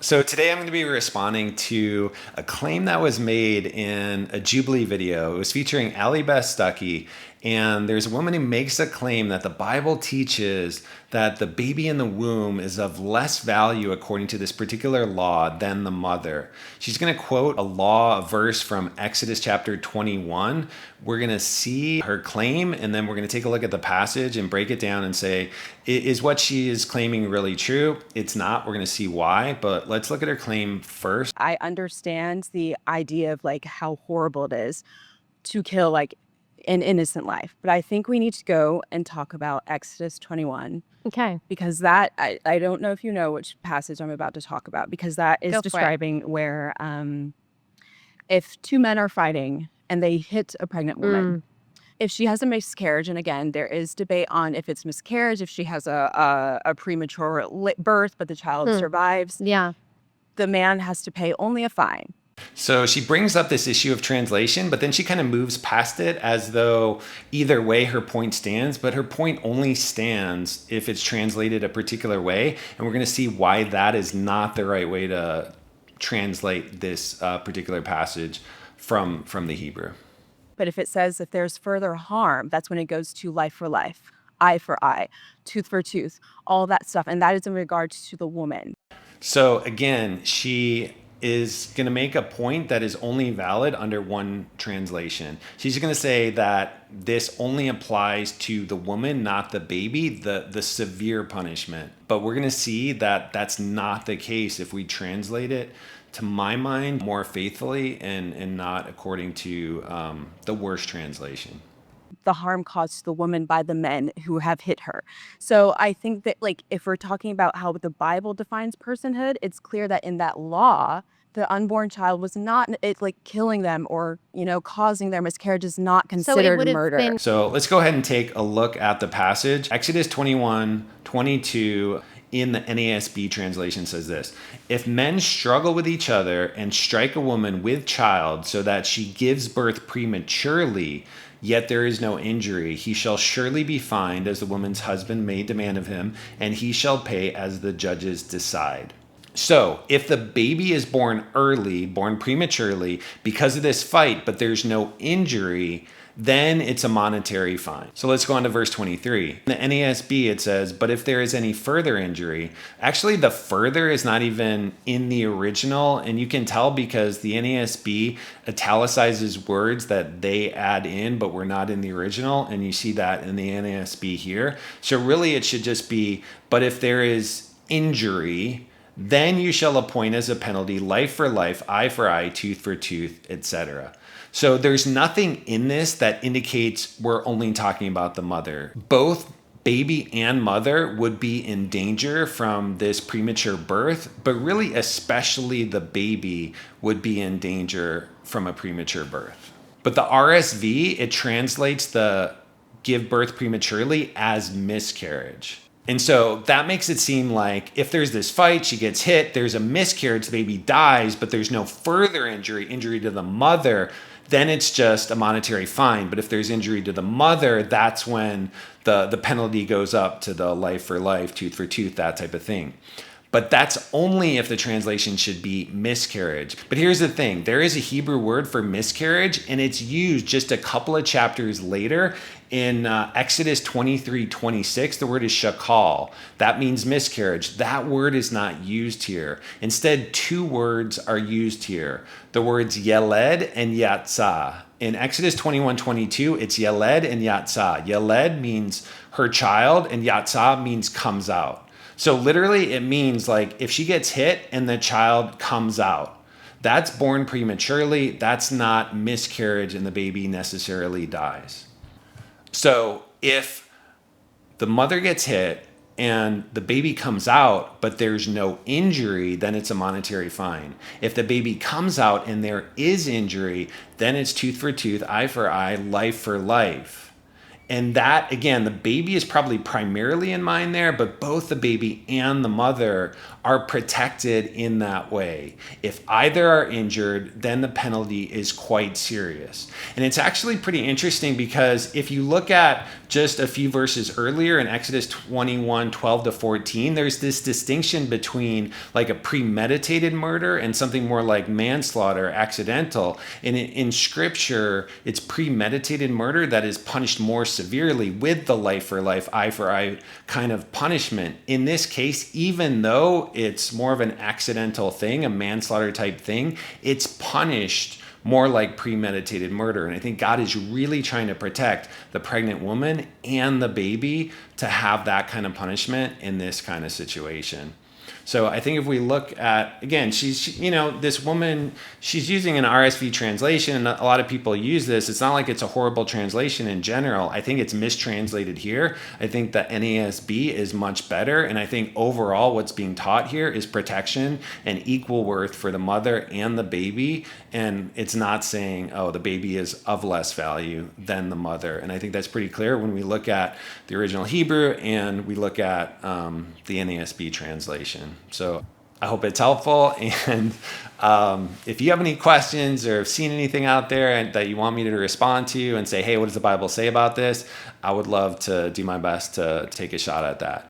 So today I'm going to be responding to a claim that was made in a Jubilee video. It was featuring Allie Beth Stuckey, and there's a woman who makes a claim that the Bible teaches that the baby in the womb is of less value according to this particular law than the mother. She's going to quote a verse from Exodus chapter 21. We're going to see her claim, and then we're going to take a look at the passage and break it down and say, is what she is claiming really true? It's not. We're going to see why, but let's look at her claim first. I understand the idea of how horrible it is to kill an innocent life, but I think we need to go and talk about Exodus 21. Okay. Because that, I don't know if you know which passage I'm about to talk about, because that is describing where if two men are fighting and they hit a pregnant woman, if she has a miscarriage, and again, there is debate on if it's miscarriage, if she has a premature birth, but the child survives. Yeah. The man has to pay only a fine. So she brings up this issue of translation, but then she kind of moves past it as though either way her point stands, but her point only stands if it's translated a particular way. And we're going to see why that is not the right way to translate this particular passage from the Hebrew. But if it says if there's further harm, that's when it goes to life for life, eye for eye, tooth for tooth, all that stuff. And that is in regards to the woman. So again, she is going to make a point that is only valid under one translation. She's going to say that this only applies to the woman, not the baby, the severe punishment. But we're going to see that that's not the case if we translate it, to my mind, more faithfully and not according to the worst translation. The harm caused to the woman by the men who have hit her. So I think that if we're talking about how the Bible defines personhood, it's clear that in that law, the unborn child was not killing them or, causing their miscarriage is not considered murder. So let's go ahead and take a look at the passage. Exodus 21:22 in the NASB translation says this: if men struggle with each other and strike a woman with child so that she gives birth prematurely, yet there is no injury, he shall surely be fined as the woman's husband may demand of him, and he shall pay as the judges decide. So if the baby is born prematurely because of this fight, but there's no injury, then it's a monetary fine. So let's go on to verse 23. In the NASB, it says, but if there is any further injury, actually the further is not even in the original. And you can tell because the NASB italicizes words that they add in, but were not in the original. And you see that in the NASB here. So really it should just be, but if there is injury, then you shall appoint as a penalty life for life, eye for eye, tooth for tooth, etc. So there's nothing in this that indicates we're only talking about the mother. Both baby and mother would be in danger from this premature birth, but really especially the baby would be in danger from a premature birth. But the RSV, it translates the give birth prematurely as miscarriage. And so that makes it seem like if there's this fight, she gets hit, there's a miscarriage, the baby dies, but there's no further injury to the mother, then it's just a monetary fine. But if there's injury to the mother, that's when the penalty goes up to the life for life, tooth for tooth, that type of thing. But that's only if the translation should be miscarriage. But here's the thing. There is a Hebrew word for miscarriage, and it's used just a couple of chapters later in Exodus 23:26. The word is shakal. That means miscarriage. That word is not used here. Instead, two words are used here. The words yeled and yatzah. In Exodus 21:22, it's yeled and yatzah. Yeled means her child, and yatzah means comes out. So literally it means if she gets hit and the child comes out, that's born prematurely. That's not miscarriage and the baby necessarily dies. So if the mother gets hit and the baby comes out, but there's no injury, then it's a monetary fine. If the baby comes out and there is injury, then it's tooth for tooth, eye for eye, life for life. And that, again, the baby is probably primarily in mind there, but both the baby and the mother are protected in that way. If either are injured, then the penalty is quite serious. And it's actually pretty interesting because if you look at just a few verses earlier in Exodus 21, 12 to 14, there's this distinction between like a premeditated murder and something more like manslaughter, accidental. And in scripture, it's premeditated murder that is punished more severely with the life for life, eye for eye kind of punishment. In this case, even though it's more of an accidental thing, a manslaughter type thing, it's punished more like premeditated murder. And I think God is really trying to protect the pregnant woman and the baby to have that kind of punishment in this kind of situation. So I think if we look at, again, this woman, she's using an RSV translation, and a lot of people use this. It's not like it's a horrible translation in general. I think it's mistranslated here. I think the NASB is much better. And I think overall what's being taught here is protection and equal worth for the mother and the baby. And it's not saying, oh, the baby is of less value than the mother. And I think that's pretty clear when we look at the original Hebrew and we look at the NASB translation. So I hope it's helpful. And if you have any questions or have seen anything out there that you want me to respond to and say, hey, what does the Bible say about this? I would love to do my best to take a shot at that.